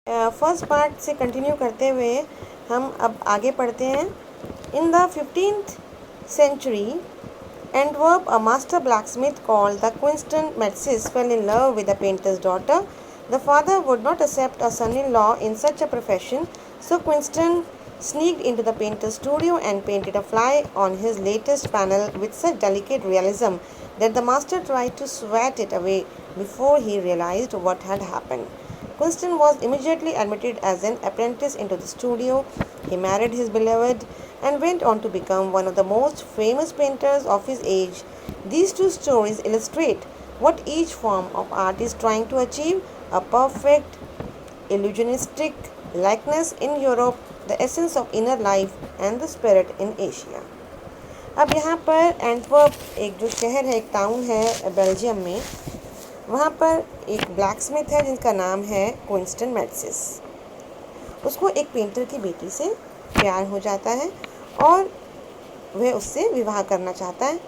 First part से continue करते हुए हम अब आगे पढ़ते हैं। In the 15th century, Antwerp, a master blacksmith called the Quinston Metsis fell in love with the painter's daughter. The father would not accept a son-in-law in such a profession, so Quinston sneaked into the painter's studio and painted a fly on his latest panel with such delicate realism that the master tried to swat it away before he realized what had happened. Quinston was immediately admitted as an apprentice into the studio. He married his beloved and went on to become one of the most famous painters of his age. These two stories illustrate what each form of art is trying to achieve: a perfect illusionistic likeness in Europe, the essence of inner life, and the spirit in Asia. अब यहाँ पर Antwerp एक जो शहर है, एक town है Belgium में, वहाँ पर एक ब्लैक स्मिथ है जिनका नाम है क्विंस्टन मैट्सिस। उसको एक पेंटर की बेटी से प्यार हो जाता है और वह उससे विवाह करना चाहता है,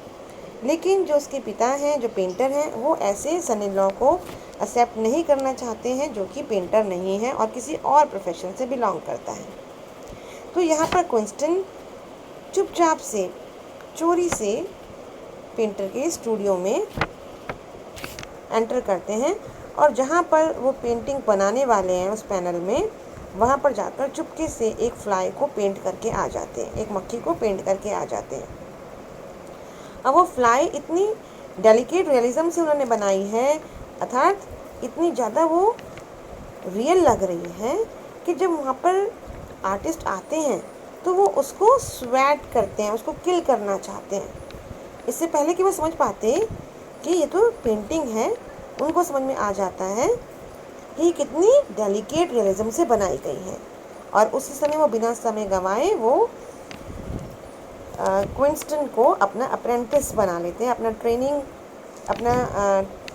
लेकिन जो उसके पिता हैं, जो पेंटर हैं, वो ऐसे सन इन लॉ को एक्सेप्ट नहीं करना चाहते हैं जो कि पेंटर नहीं है और किसी और प्रोफेशन से बिलोंग करता है। तो यहाँ पर क्विंस्टन चुपचाप से, चोरी से पेंटर के स्टूडियो में एंटर करते हैं और जहाँ पर वो पेंटिंग बनाने वाले हैं उस पैनल में, वहाँ पर जाकर चुपके से एक फ्लाई को पेंट करके आ जाते हैं, एक मक्खी को पेंट करके आ जाते हैं। अब वो फ्लाई इतनी डेलिकेट रियलिज्म से उन्होंने बनाई है, अर्थात इतनी ज़्यादा वो रियल लग रही है कि जब वहाँ पर आर्टिस्ट आते हैं तो वो उसको स्वैट करते हैं, उसको किल करना चाहते हैं। इससे पहले कि वो समझ पाते कि ये तो पेंटिंग है, उनको समझ में आ जाता है कि कितनी डेलिकेट रियलिज्म से बनाई गई है। और उसी समय वो बिना समय गंवाए वो क्विंस्टन को अपना अप्रेंटिस बना लेते हैं,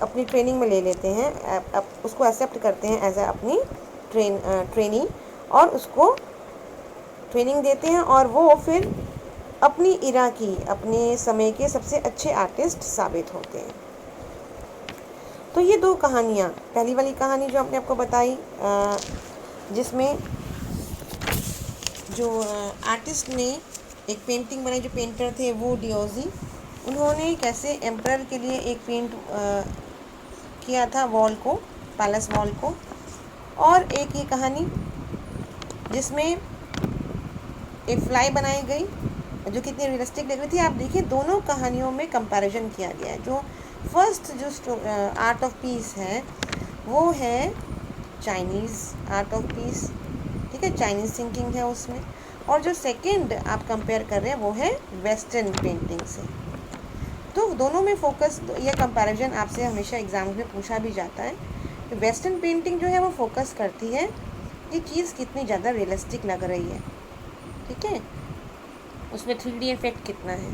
अपनी ट्रेनिंग में ले लेते हैं, उसको एक्सेप्ट करते हैं एज अपनी ट्रेनी और उसको ट्रेनिंग देते हैं और वो फिर अपनी इरा की, अपने समय के सबसे अच्छे आर्टिस्ट साबित होते हैं। तो ये दो कहानियाँ, पहली वाली कहानी जो आपने आपको बताई, जिसमें जो आर्टिस्ट ने एक पेंटिंग बनाई, जो पेंटर थे वो डियोजी, उन्होंने कैसे एम्परर के लिए एक पेंट किया था वॉल को, पैलेस वॉल को। और एक ये कहानी जिसमें एक फ्लाई बनाई गई जो कितनी रियलिस्टिक लग रही थी। आप देखिए दोनों कहानियों में कंपैरिजन किया गया है। जो फर्स्ट जो आर्ट ऑफ पीस है वो है चाइनीज़ आर्ट ऑफ पीस, ठीक है, चाइनीज़ थिंकिंग है उसमें। और जो सेकंड आप कंपेयर कर रहे हैं वो है वेस्टर्न पेंटिंग से। तो दोनों में फोकस, यह कंपैरिजन आपसे हमेशा एग्जाम में पूछा भी जाता है कि वेस्टर्न पेंटिंग जो है वो फोकस करती है कि चीज़ कितनी ज़्यादा रियलिस्टिक लग रही है, ठीक है, उसमें 3D इफेक्ट कितना है।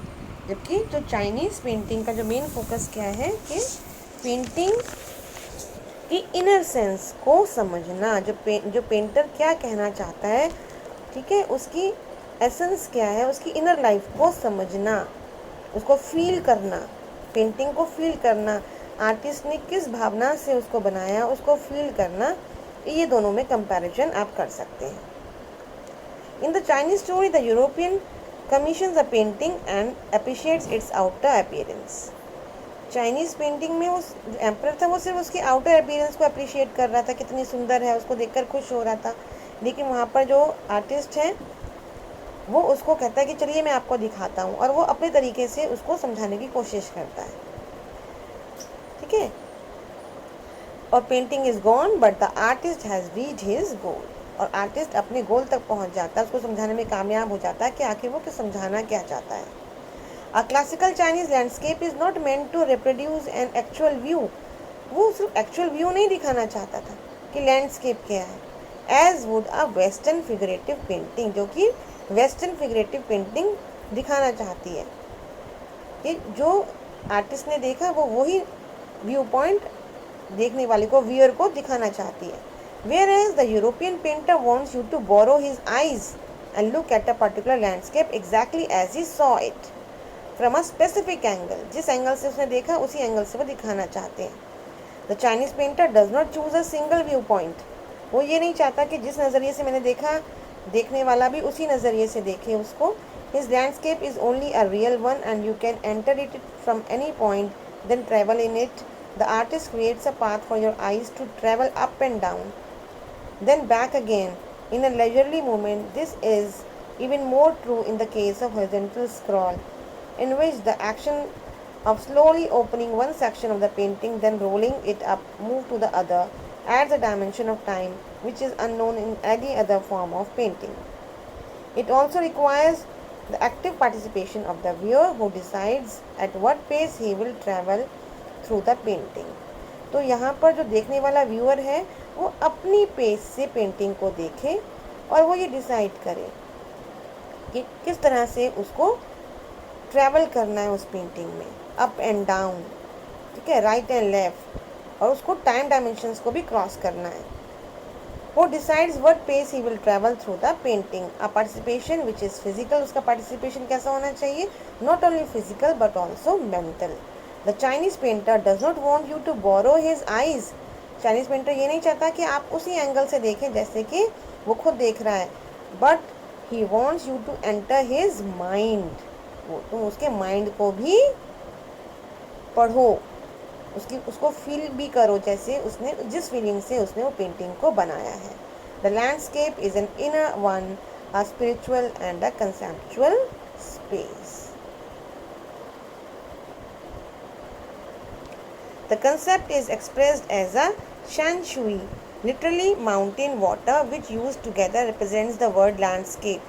जबकि जो चाइनीज़ पेंटिंग का जो मेन फोकस क्या है कि पेंटिंग की इनर सेंस को समझना, जो पेंटर क्या कहना चाहता है, ठीक है, उसकी एसेंस क्या है, उसकी इनर लाइफ को समझना, उसको फील करना, पेंटिंग को फील करना, आर्टिस्ट ने किस भावना से उसको बनाया उसको फील करना, ये दोनों में कंपैरिजन आप कर सकते हैं। In the Chinese story the European commissions a painting and appreciates its outer appearance. Chinese painting में उस एम्परर था वो सिर्फ उसकी आउटर अपीयरेंस को अप्रिशिएट कर रहा था, कितनी सुंदर है, उसको देखकर खुश हो रहा था। लेकिन वहाँ पर जो आर्टिस्ट है वो उसको कहता है कि चलिए मैं आपको दिखाता हूँ, और वो अपने तरीके से उसको समझाने की कोशिश करता है, ठीक है। और painting is gone but the artist has reached his goal, और आर्टिस्ट अपने गोल तक पहुंच जाता है, उसको समझाने में कामयाब हो जाता है कि आखिर वो किस समझाना क्या चाहता है। A classical Chinese landscape is not meant to reproduce an actual view, वो सिर्फ एक्चुअल व्यू नहीं दिखाना चाहता था कि लैंडस्केप क्या है, as would a western figurative painting, जो कि वेस्टर्न फिगरेटिव पेंटिंग दिखाना चाहती है कि जो आर्टिस्ट ने देखा वो वही व्यू पॉइंट देखने वाले को, व्यूअर को दिखाना चाहती है। Whereas the European painter wants you to borrow his eyes and look at a particular landscape exactly as he saw it from a specific angle, जिस एंगल से उसने देखा उसी एंगल से वो दिखाना चाहते हैं। The Chinese painter does not choose a single viewpoint, वो ये नहीं चाहता कि जिस नज़रिए से मैंने देखा देखने वाला भी उसी नज़रिए से देखे उसको. His landscape is only a real one and you can enter it from any point, then travel in it. The artist creates a path for your eyes to travel up and down, then back again in a leisurely movement. This is even more true in the case of horizontal scroll, in which the action of slowly opening one section of the painting, then rolling it up, move to the other, adds a dimension of time which is unknown in any other form of painting. It also requires the active participation of the viewer who decides at what pace he will travel through the painting. तो यहाँ पर जो देखने वाला viewer है वो अपनी pace से पेंटिंग को देखे और वो ये डिसाइड करे कि किस तरह से उसको ट्रैवल करना है उस पेंटिंग में, अप एंड डाउन, ठीक है, राइट एंड लेफ्ट, और उसको टाइम डायमेंशंस को भी क्रॉस करना है. Who decides what pace he will travel through the painting? A participation which is physical. उसका participation कैसा होना चाहिए? Not only physical but also mental. The Chinese painter does not want you to borrow his eyes. Chinese painter ये नहीं चाहता कि आप उसी एंगल से देखें जैसे कि वो खुद देख रहा है, but he wants you to enter his mind. वो तुम उसके माइंड को भी पढ़ो, उसको फील भी करो जैसे उसने जिस फीलिंग से उसने वो पेंटिंग को बनाया है. The landscape is an inner one, a spiritual and a conceptual space. The concept is expressed as a shanshui, literally mountain water, which used together represents the word landscape.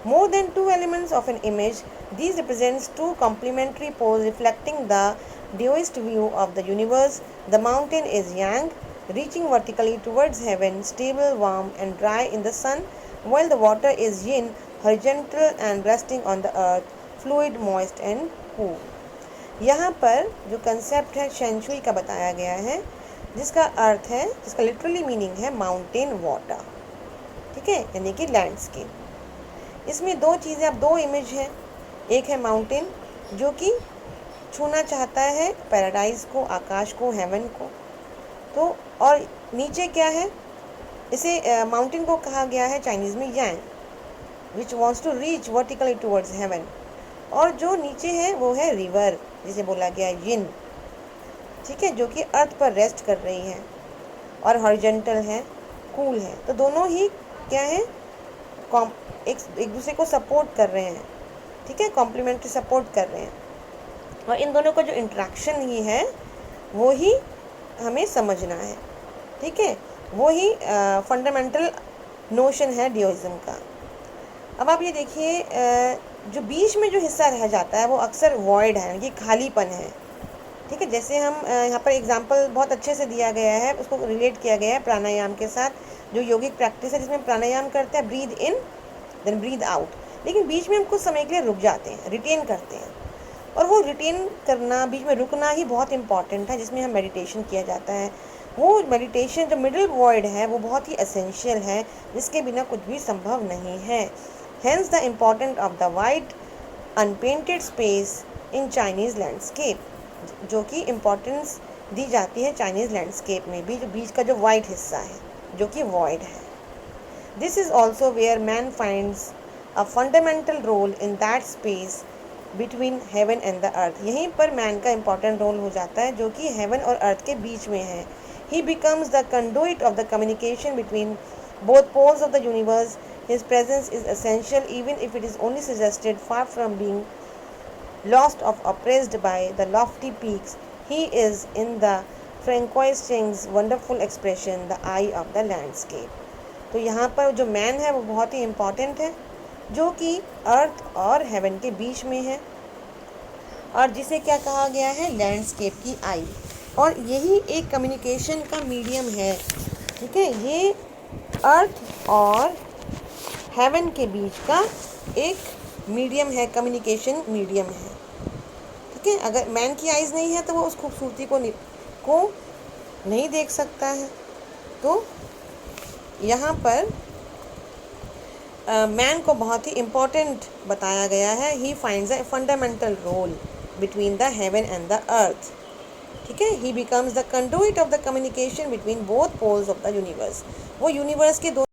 More than two elements of an image, these represents two complementary poles reflecting the Taoist view of the universe. The mountain is yang, reaching vertically towards heaven, stable, warm and dry in the sun, while the water is yin, horizontal and resting on the earth, fluid, moist and cool. यहाँ पर जो concept है शेंशुई का बताया गया है, जिसका अर्थ है, जिसका लिटरली मीनिंग है माउंटेन वाटर, ठीक है, यानी कि लैंडस्केप. इसमें दो चीज़ें, अब दो इमेज है. एक है माउंटेन जो कि छूना चाहता है पैराडाइज को, आकाश को, हेवन को. तो और नीचे क्या है, इसे माउंटेन को कहा गया है चाइनीज़ में yang, which wants to reach vertically towards heaven. और जो नीचे है वो है रिवर, जिसे बोला गया है यिन, ठीक है, जो कि अर्थ पर रेस्ट कर रही है, और हॉरिजॉन्टल है, कूल है. तो दोनों ही क्या है, एक दूसरे को सपोर्ट कर रहे हैं, ठीक है, कॉम्प्लीमेंट्री सपोर्ट कर रहे हैं. और इन दोनों का जो इंट्रैक्शन ही है वो ही हमें समझना है, ठीक है, वो ही फंडामेंटल नोशन है डियोइज्म का. अब आप ये देखिए, जो बीच में जो हिस्सा रह जाता है वो अक्सर वॉइड है, ये खालीपन है, ठीक है. जैसे हम यहाँ पर एग्जांपल बहुत अच्छे से दिया गया है, उसको रिलेट किया गया है प्राणायाम के साथ, जो यौगिक प्रैक्टिस है जिसमें प्राणायाम करते हैं, breathe in then breathe out, लेकिन बीच में हम कुछ समय के लिए रुक जाते हैं, रिटेन करते हैं. और वो रिटेन करना, बीच में रुकना ही बहुत इंपॉर्टेंट है, जिसमें हम मेडिटेशन किया जाता है. वो मेडिटेशन जो मिडिल वॉइड है वो बहुत ही एसेंशियल है, जिसके बिना कुछ भी संभव नहीं है. Hence the importance of the white unpainted space in Chinese landscape, जो कि इम्पोर्टेंस दी जाती है चाइनीज़ लैंडस्केप में भी, जो बीच का जो वाइट हिस्सा है जो कि वॉइड है. This is also where man finds a fundamental role in that space between heaven and the earth. यहीं पर मैन का इम्पोर्टेंट रोल हो जाता है जो कि हेवन और अर्थ के बीच में है. He becomes the conduit of the communication between both poles of the universe. His presence is essential even if it is only suggested, far from being lost or oppressed by the lofty peaks. He is in the Francois Cheng's wonderful expression, the eye of the landscape. तो यहाँ पर जो man है वो बहुत ही important है, जो कि अर्थ और हेवन के बीच में है, और जिसे क्या कहा गया है, लैंडस्केप की आई. और यही एक कम्युनिकेशन का मीडियम है, ठीक है, ये अर्थ और हेवन के बीच का एक मीडियम है, कम्युनिकेशन मीडियम है, ठीक है. अगर मैन की आइज़ नहीं है तो वो उस खूबसूरती को नहीं देख सकता है. तो यहाँ पर मैन को बहुत ही इम्पोर्टेंट बताया गया है. He finds a fundamental role between the heaven and the earth. ठीक है। He becomes the conduit of the communication between both poles of the universe. वो यूनिवर्स के दो